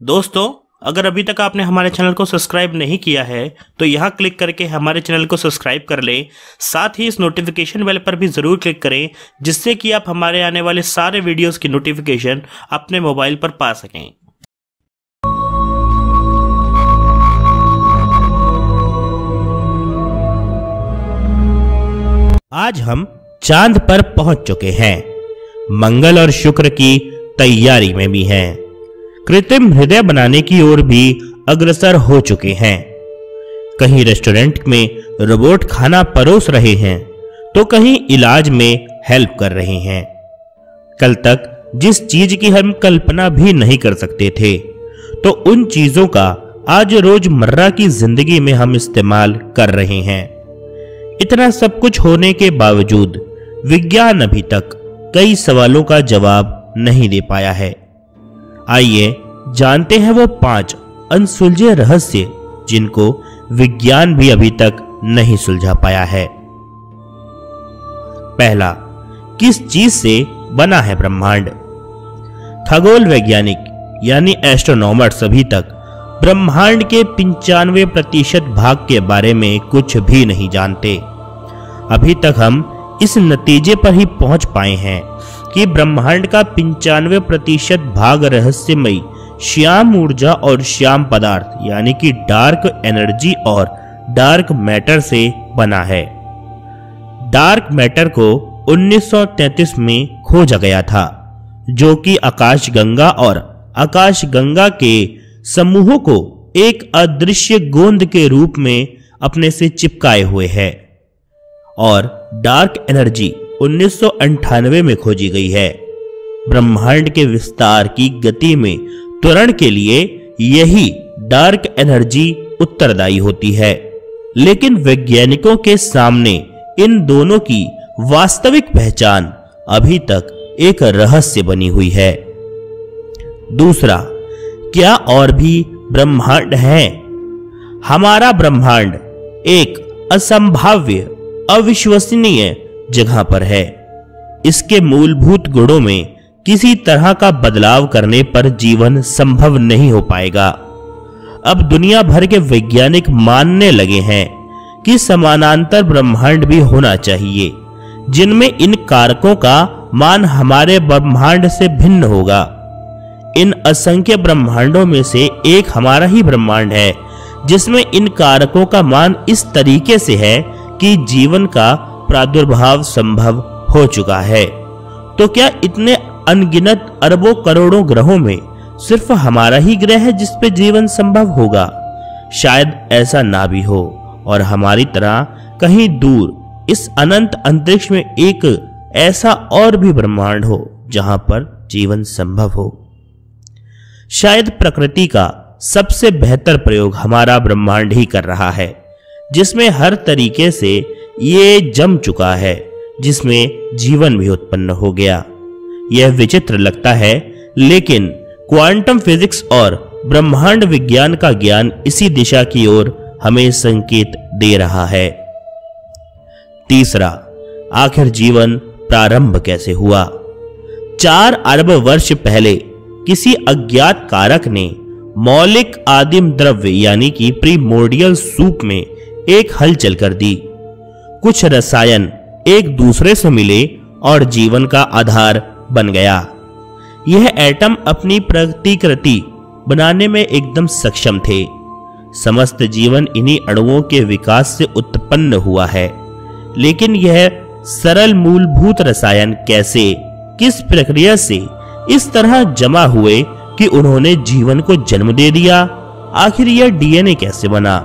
दोस्तों, अगर अभी तक आपने हमारे चैनल को सब्सक्राइब नहीं किया है तो यहाँ क्लिक करके हमारे चैनल को सब्सक्राइब कर लें। साथ ही इस नोटिफिकेशन बेल पर भी ज़रूर क्लिक करें, जिससे कि आप हमारे आने वाले सारे वीडियोस की नोटिफिकेशन अपने मोबाइल पर पा सकें। आज हम चांद पर पहुंच चुके हैं। मंगल और शुक्र की तैयारी में भी हैं। कृत्रिम हृदय बनाने की ओर भी अग्रसर हो चुके हैं। कहीं रेस्टोरेंट में रोबोट खाना परोस रहे हैं तो कहीं इलाज में हेल्प कर रहे हैं। कल तक जिस चीज की हम कल्पना भी नहीं कर सकते थे, तो उन चीजों का आज रोजमर्रा की जिंदगी में हम इस्तेमाल कर रहे हैं। इतना सब कुछ होने के बावजूद विज्ञान अभी तक कई सवालों का जवाब नहीं दे पाया है। आइए जानते हैं वो 5 अनसुलझे रहस्य जिनको विज्ञान भी अभी तक नहीं सुलझा पाया है। पहला, किस चीज से बना है ब्रह्मांड? खगोल वैज्ञानिक यानी एस्ट्रोनॉमर्स अभी तक ब्रह्मांड के 95% भाग के बारे में कुछ भी नहीं जानते। अभी तक हम इस नतीजे पर ही पहुंच पाए हैं कि ब्रह्मांड का 95% भाग रहस्यमयी श्याम ऊर्जा और श्याम पदार्थ यानी कि डार्क एनर्जी और डार्क मैटर से बना है। डार्क मैटर को 1933 में खोजा गया था, जो कि आकाशगंगा और आकाशगंगा के समूहों को एक अदृश्य गोंद के रूप में अपने से चिपकाए हुए है। और डार्क एनर्जी 1998 में खोजी गई है। ब्रह्मांड के विस्तार की गति में त्वरण के लिए यही डार्क एनर्जी उत्तरदायी होती है, लेकिन वैज्ञानिकों के सामने इन दोनों की वास्तविक पहचान अभी तक एक रहस्य बनी हुई है। दूसरा, क्या और भी ब्रह्मांड हैं? हमारा ब्रह्मांड एक असंभाव्य अविश्वसनीय जगह पर है। इसके मूलभूत गुणों में किसी तरह का बदलाव करने पर जीवन संभव नहीं हो पाएगा। अब दुनिया भर के वैज्ञानिक मानने लगे हैं कि समानांतर ब्रह्मांड भी होना चाहिए, जिनमें इन कारकों का मान हमारे ब्रह्मांड से भिन्न होगा। इन असंख्य ब्रह्मांडों में से एक हमारा ही ब्रह्मांड है, जिसमें इन कारकों का मान इस तरीके से है कि जीवन का प्रादुर्भाव संभव हो चुका है। तो क्या इतने अनगिनत अरबों करोड़ों ग्रहों में सिर्फ हमारा ही ग्रह है जिस पे जीवन संभव होगा? शायद ऐसा ना भी हो, और हमारी तरह कहीं दूर इस अनंत अंतरिक्ष में एक ऐसा और भी ब्रह्मांड हो जहां पर जीवन संभव हो। शायद प्रकृति का सबसे बेहतर प्रयोग हमारा ब्रह्मांड ही कर रहा है, जिसमें हर तरीके से ये जम चुका है, जिसमें जीवन भी उत्पन्न हो गया। यह विचित्र लगता है, लेकिन क्वांटम फिजिक्स और ब्रह्मांड विज्ञान का ज्ञान इसी दिशा की ओर हमें संकेत दे रहा है। तीसरा, आखिर जीवन प्रारंभ कैसे हुआ? 4 अरब वर्ष पहले किसी अज्ञात कारक ने मौलिक आदिम द्रव्य यानी कि प्रीमोर्डियल सूप में एक हलचल कर दी। कुछ रसायन एक दूसरे से मिले और जीवन का आधार बन गया। यह एटम अपनी प्रतिकृति बनाने में एकदम सक्षम थे। समस्त जीवन इन्हीं अणुओं के विकास से उत्पन्न हुआ है। लेकिन यह सरल मूलभूत रसायन कैसे, किस प्रक्रिया से इस तरह जमा हुए कि उन्होंने जीवन को जन्म दे दिया? आखिर यह डीएनए कैसे बना?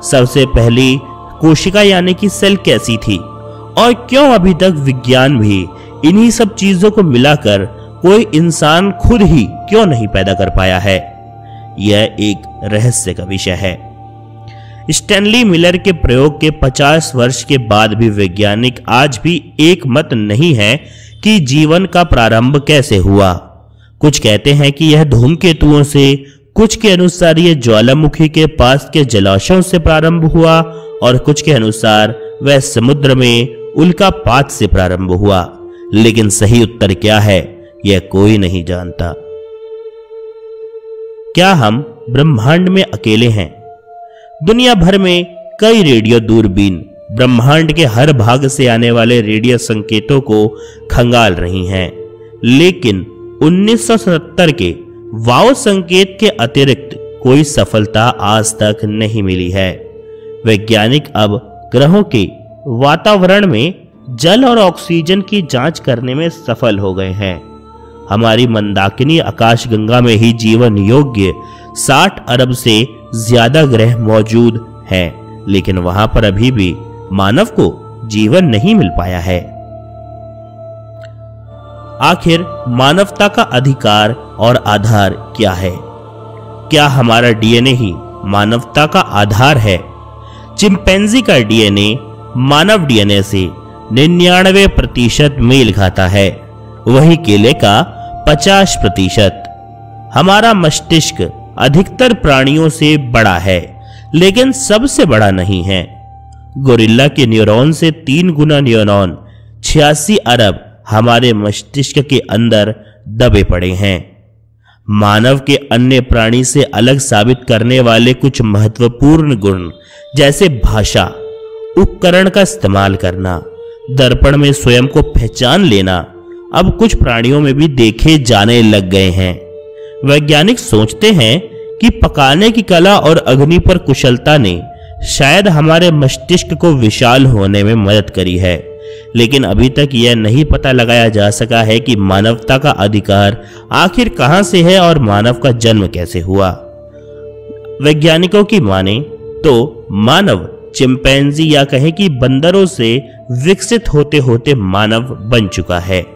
सबसे पहली कोशिका यानी कि सेल कैसी थी? और क्यों अभी तक विज्ञान भी इन्हीं सब चीजों को मिलाकर कोई इंसान खुद ही क्यों नहीं पैदा कर पाया है? यह एक रहस्य का विषय है। स्टैनली मिलर के प्रयोग के 50 वर्ष के बाद भी वैज्ञानिक आज भी एक मत नहीं है कि जीवन का प्रारंभ कैसे हुआ। कुछ कहते हैं कि यह धूमकेतुओं से, कुछ के अनुसार यह ज्वालामुखी के पास के जलाशयों से प्रारंभ हुआ, और कुछ के अनुसार वह समुद्र में उल्कापात से प्रारंभ हुआ। लेकिन सही उत्तर क्या है, यह कोई नहीं जानता। क्या हम ब्रह्मांड में अकेले हैं? दुनिया भर में कई रेडियो दूरबीन ब्रह्मांड के हर भाग से आने वाले रेडियो संकेतों को खंगाल रही हैं, लेकिन 1970 के वाव संकेत के अतिरिक्त कोई सफलता आज तक नहीं मिली है। वैज्ञानिक अब ग्रहों के वातावरण में जल और ऑक्सीजन की जांच करने में सफल हो गए हैं। हमारी मंदाकिनी आकाशगंगा में ही जीवन योग्य 60 अरब से ज्यादा ग्रह मौजूद हैं, लेकिन वहां पर अभी भी मानव को जीवन नहीं मिल पाया है। आखिर मानवता का अधिकार और आधार क्या है? क्या हमारा डीएनए ही मानवता का आधार है? चिंपैंजी का डीएनए मानव डीएनए से 99% मेल खाता है, वही केले का 50%। हमारा मस्तिष्क अधिकतर प्राणियों से बड़ा है, लेकिन सबसे बड़ा नहीं है। गोरिल्ला के न्यूरॉन से 3 गुना न्यूरॉन 86 अरब हमारे मस्तिष्क के अंदर दबे पड़े हैं। मानव के अन्य प्राणी से अलग साबित करने वाले कुछ महत्वपूर्ण गुण, जैसे भाषा, उपकरण का इस्तेमाल करना, दर्पण में स्वयं को पहचान लेना, अब कुछ प्राणियों में भी देखे जाने लग गए हैं। वैज्ञानिक सोचते हैं कि पकाने की कला और अग्नि पर कुशलता ने शायद हमारे मस्तिष्क को विशाल होने में मदद करी है, लेकिन अभी तक यह नहीं पता लगाया जा सका है कि मानवता का अधिकार आखिर कहां से है और मानव का जन्म कैसे हुआ। वैज्ञानिकों की माने तो मानव चिंपैंजी या कहें कि बंदरों से विकसित होते होते मानव बन चुका है।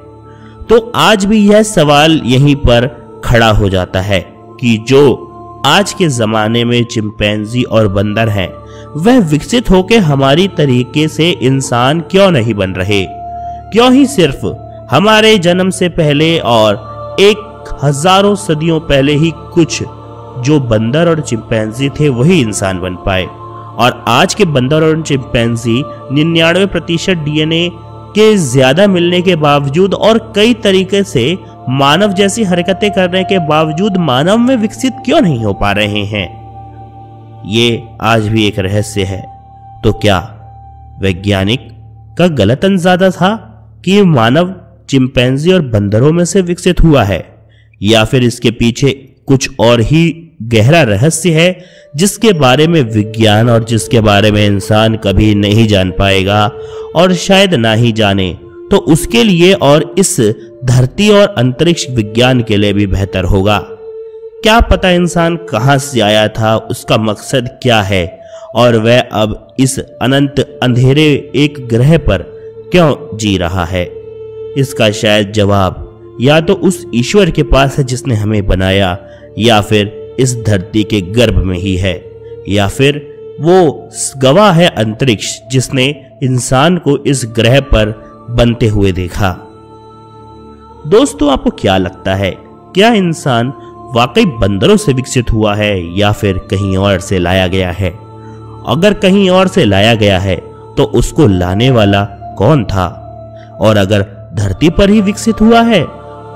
तो आज भी यह सवाल यहीं पर खड़ा हो जाता है कि जो आज के जमाने में चिंपैंजी और बंदर हैं, वह विकसित होकर हमारी तरीके से इंसान क्यों नहीं बन रहे? क्यों ही सिर्फ हमारे जन्म से पहले और 1000 सदियों पहले ही कुछ जो बंदर और चिंपैंजी थे वही इंसान बन पाए, और आज के बंदर और चिंपैंजी 99% डीएनए के ज्यादा मिलने के बावजूद और कई तरीके से मानव जैसी हरकतें करने के बावजूद मानव में विकसित क्यों नहीं हो पा रहे हैं? ये आज भी एक रहस्य है। तो क्या वैज्ञानिक का गलत अंदाजा था कि मानव चिंपैंजी और बंदरों में से विकसित हुआ है, या फिर इसके पीछे कुछ और ही गहरा रहस्य है जिसके बारे में विज्ञान और जिसके बारे में इंसान कभी नहीं जान पाएगा, और शायद ना ही जाने तो उसके लिए और इस धरती और अंतरिक्ष विज्ञान के लिए भी बेहतर होगा। क्या पता इंसान कहां से आया था, उसका मकसद क्या है, और वह अब इस अनंत अंधेरे एक ग्रह पर क्यों जी रहा है? इसका शायद जवाब या तो उस ईश्वर के पास है जिसने हमें बनाया, या फिर इस धरती के गर्भ में ही है, या फिर वो गवाह है अंतरिक्ष जिसने इंसान को इस ग्रह पर बनते हुए देखा। दोस्तों, आपको क्या लगता है, क्या इंसान वाकई बंदरों से विकसित हुआ है या फिर कहीं और से लाया गया है? अगर कहीं और से लाया गया है तो उसको लाने वाला कौन था? और अगर धरती पर ही विकसित हुआ है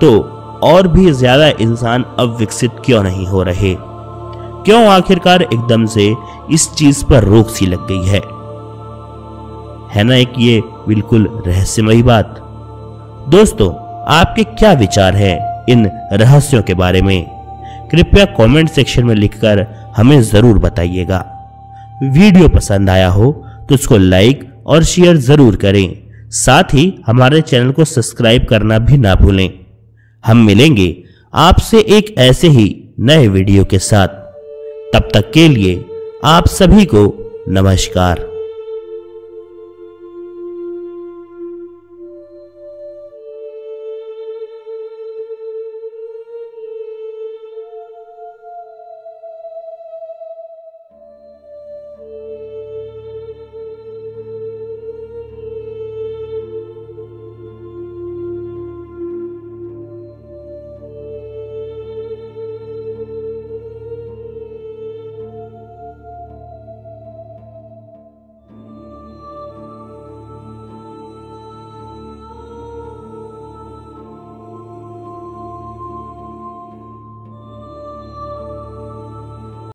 तो और भी ज्यादा इंसान अब विकसित क्यों नहीं हो रहे? क्यों आखिरकार एकदम से इस चीज पर रोक सी लग गई है ना एक ये बिल्कुल रहस्यमयी बात। दोस्तों, आपके क्या विचार हैं इन रहस्यों के बारे में? कृपया कमेंट सेक्शन में लिखकर हमें जरूर बताइएगा। वीडियो पसंद आया हो तो इसको लाइक और शेयर जरूर करें, साथ ही हमारे चैनल को सब्सक्राइब करना भी ना भूलें। हम मिलेंगे आपसे एक ऐसे ही नए वीडियो के साथ। तब तक के लिए आप सभी को नमस्कार।